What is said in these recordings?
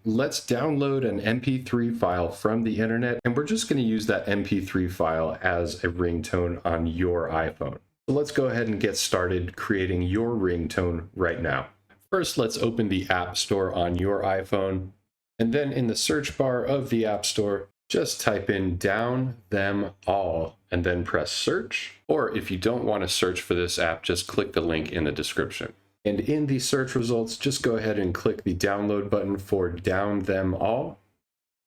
Let's download an MP3 file from the internet, and we're just going to use that MP3 file as a ringtone on your iPhone. So let's go ahead and get started creating your ringtone right now. First, let's open the App Store on your iPhone, and then in the search bar of the App Store, just type in DownThemAll and then press search. Or if you don't want to search for this app, just click the link in the description. And in the search results, just go ahead and click the download button for DownThemAll.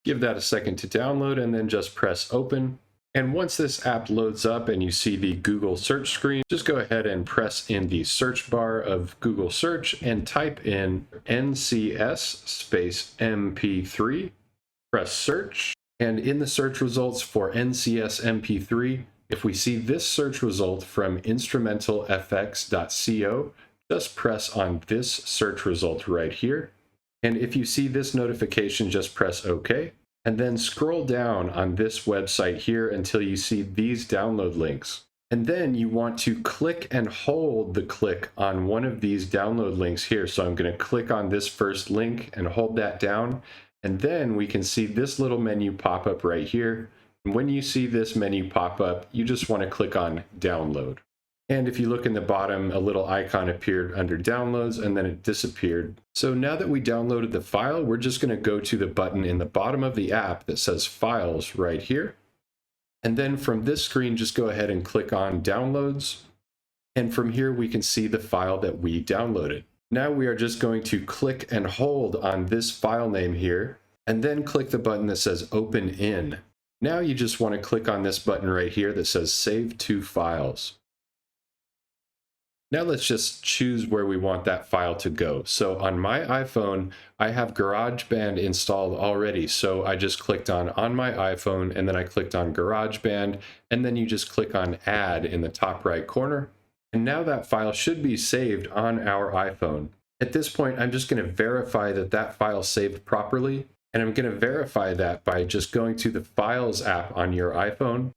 Give that a second to download and then just press open. And once this app loads up and you see the Google search screen, just go ahead and press in the search bar of Google search and type in NCS space MP3. Press search. And in the search results for NCS MP3, if we see this search result from instrumentalfx.co, just press on this search result right here. And if you see this notification, just press OK. And then scroll down on this website here until you see these download links. And then you want to click and hold the click on one of these download links here. So I'm going to click on this first link and hold that down. And then we can see this little menu pop up right here. And when you see this menu pop up, you just want to click on download. And if you look in the bottom, a little icon appeared under downloads and then it disappeared. So now that we downloaded the file, we're just going to go to the button in the bottom of the app that says files right here. And then from this screen, just go ahead and click on downloads. And from here, we can see the file that we downloaded. Now we are just going to click and hold on this file name here, and then click the button that says Open In. Now you just want to click on this button right here that says Save to Files. Now let's just choose where we want that file to go. So on my iPhone, I have GarageBand installed already. So I just clicked on my iPhone, and then I clicked on GarageBand, and then you just click on Add in the top right corner. And now that file should be saved on our iPhone. At this point, I'm just going to verify that that file saved properly. And I'm going to verify that by just going to the Files app on your iPhone.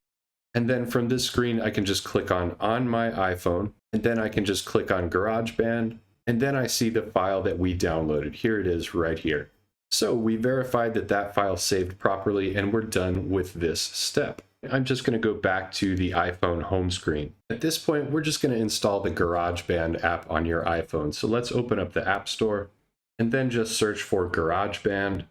And then from this screen, I can just click on my iPhone. And then I can just click on GarageBand. And then I see the file that we downloaded. Here it is right here. So we verified that that file saved properly, and we're done with this step. I'm just going to go back to the iPhone home screen. At this point, we're just going to install the GarageBand app on your iPhone. So let's open up the App Store and then just search for GarageBand.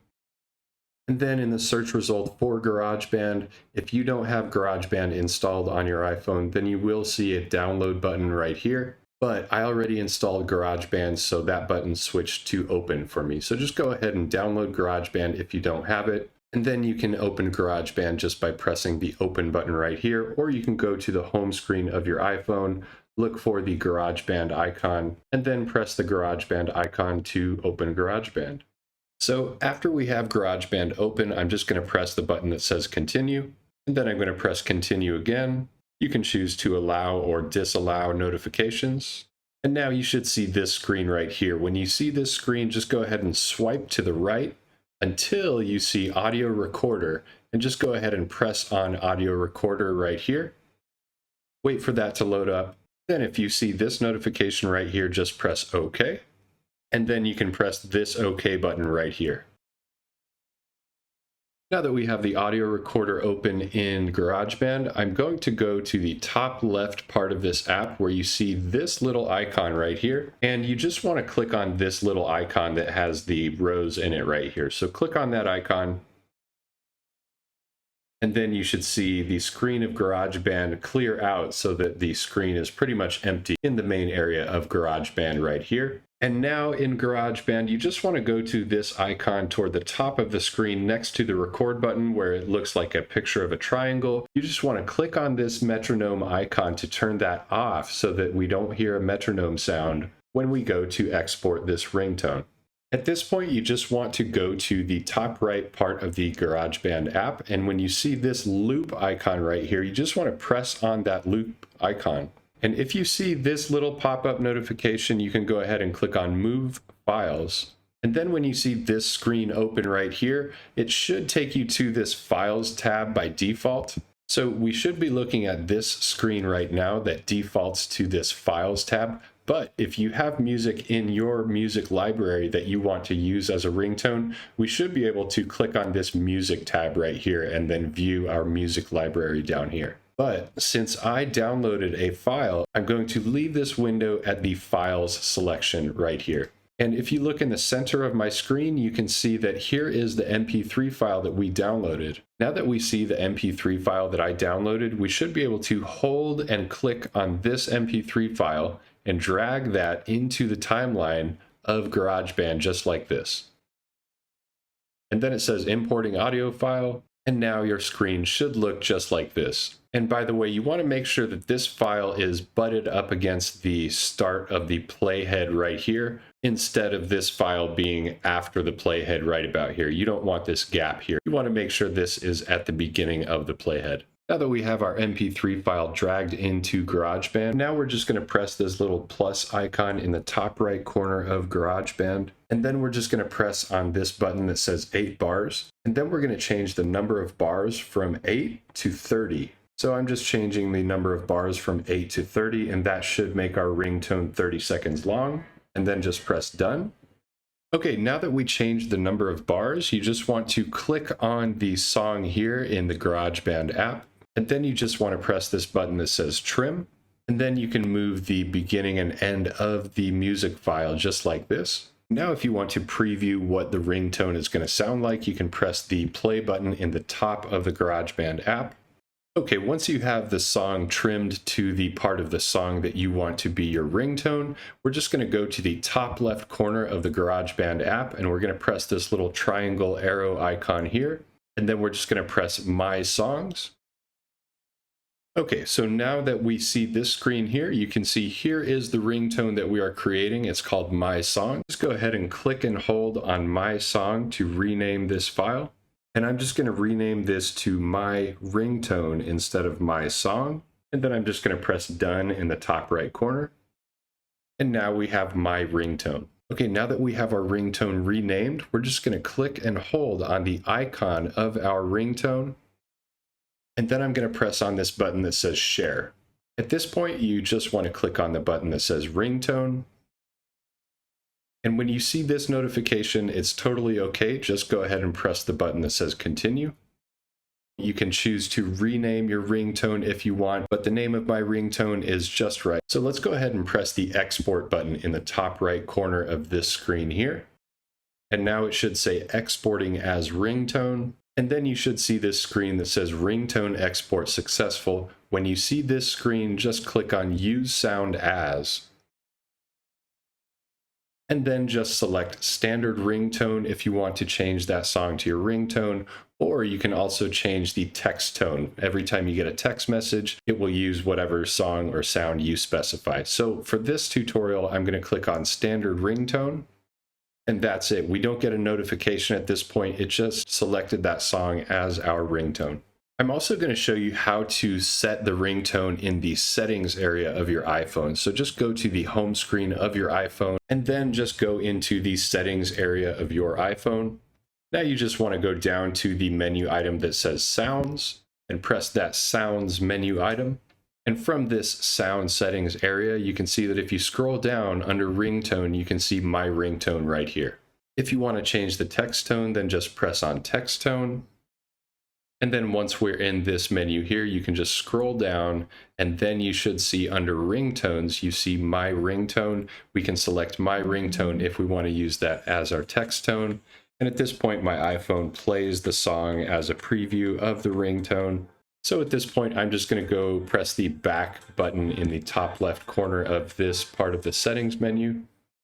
And then in the search result for GarageBand, if you don't have GarageBand installed on your iPhone, then you will see a download button right here. But I already installed GarageBand, so that button switched to open for me. So just go ahead and download GarageBand if you don't have it. And then you can open GarageBand just by pressing the open button right here, or you can go to the home screen of your iPhone, look for the GarageBand icon, and then press the GarageBand icon to open GarageBand. So after we have GarageBand open, I'm just going to press the button that says continue, and then I'm going to press continue again. You can choose to allow or disallow notifications. And now you should see this screen right here. When you see this screen, just go ahead and swipe to the right until you see audio recorder, and just go ahead and press on audio recorder right here. Wait for that to load up. Then if you see this notification right here, just press OK. And then you can press this OK button right here. Now that we have the audio recorder open in GarageBand, I'm going to go to the top left part of this app where you see this little icon right here. And you just want to click on this little icon that has the rows in it right here. So click on that icon. And then you should see the screen of GarageBand clear out so that the screen is pretty much empty in the main area of GarageBand right here. And now in GarageBand, you just want to go to this icon toward the top of the screen next to the record button where it looks like a picture of a triangle. You just want to click on this metronome icon to turn that off so that we don't hear a metronome sound when we go to export this ringtone. At this point, you just want to go to the top right part of the GarageBand app. And when you see this loop icon right here, you just want to press on that loop icon. And if you see this little pop-up notification, you can go ahead and click on Move Files. And then when you see this screen open right here, it should take you to this Files tab by default. So we should be looking at this screen right now that defaults to this Files tab. But if you have music in your music library that you want to use as a ringtone, we should be able to click on this music tab right here and then view our music library down here. But since I downloaded a file, I'm going to leave this window at the Files selection right here. And if you look in the center of my screen, you can see that here is the MP3 file that we downloaded. Now that we see the MP3 file that I downloaded, we should be able to hold and click on this MP3 file and drag that into the timeline of GarageBand just like this. And then it says importing audio file, and now your screen should look just like this. And by the way, you want to make sure that this file is butted up against the start of the playhead right here, instead of this file being after the playhead right about here. You don't want this gap here. You want to make sure this is at the beginning of the playhead. Now that we have our MP3 file dragged into GarageBand, now we're just going to press this little plus icon in the top right corner of GarageBand. And then we're just going to press on this button that says 8 bars. And then we're going to change the number of bars from 8 to 30. So I'm just changing the number of bars from 8 to 30, and that should make our ringtone 30 seconds long. And then just press done. Okay, now that we changed the number of bars, you just want to click on the song here in the GarageBand app. And then you just want to press this button that says trim. And then you can move the beginning and end of the music file just like this. Now, if you want to preview what the ringtone is going to sound like, you can press the play button in the top of the GarageBand app. Okay, once you have the song trimmed to the part of the song that you want to be your ringtone, we're just going to go to the top left corner of the GarageBand app, and we're going to press this little triangle arrow icon here, and then we're just going to press My Songs. Okay, so now that we see this screen here, you can see here is the ringtone that we are creating. It's called My Song. Just go ahead and click and hold on My Song to rename this file. And I'm just going to rename this to My Ringtone instead of My Song. And then I'm just going to press done in the top right corner. And now we have My Ringtone. Okay, now that we have our ringtone renamed, we're just going to click and hold on the icon of our ringtone. And then I'm going to press on this button that says share. At this point, you just want to click on the button that says ringtone. And when you see this notification, it's totally okay. Just go ahead and press the button that says continue. You can choose to rename your ringtone if you want, but the name of my ringtone is just right. So let's go ahead and press the export button in the top right corner of this screen here. And now it should say exporting as ringtone. And then you should see this screen that says ringtone export successful. When you see this screen, just click on use sound as. And then just select standard ringtone if you want to change that song to your ringtone, or you can also change the text tone. Every time you get a text message, it will use whatever song or sound you specify. So for this tutorial, I'm going to click on standard ringtone, and that's it. We don't get a notification at this point. It just selected that song as our ringtone. I'm also going to show you how to set the ringtone in the settings area of your iPhone. So just go to the home screen of your iPhone and then just go into the settings area of your iPhone. Now you just want to go down to the menu item that says sounds and press that sounds menu item. And from this sound settings area, you can see that if you scroll down under ringtone, you can see my ringtone right here. If you want to change the text tone, then just press on text tone. And then once we're in this menu here, you can just scroll down, and then you should see under ringtones, you see my ringtone. We can select my ringtone if we want to use that as our text tone. And at this point, my iPhone plays the song as a preview of the ringtone. So at this point, I'm just going to go press the back button in the top left corner of this part of the settings menu.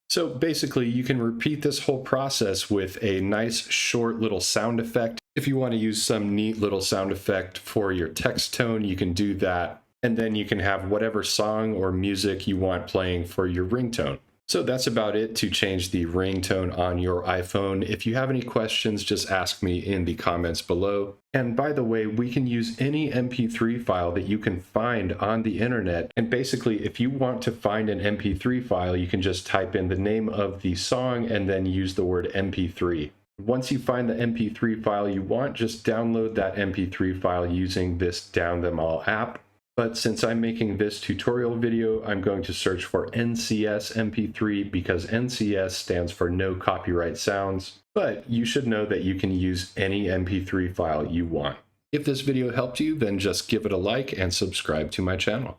So basically, you can repeat this whole process with a nice short little sound effect. If you want to use some neat little sound effect for your text tone, you can do that. And then you can have whatever song or music you want playing for your ringtone. So that's about it to change the ringtone on your iPhone. If you have any questions, just ask me in the comments below. And by the way, we can use any MP3 file that you can find on the internet. And basically, if you want to find an MP3 file, you can just type in the name of the song and then use the word MP3. Once you find the MP3 file you want, just download that MP3 file using this DownThemAll app. But since I'm making this tutorial video, I'm going to search for NCS MP3 because NCS stands for no copyright sounds, but you should know that you can use any MP3 file you want. If this video helped you, then just give it a like and subscribe to my channel.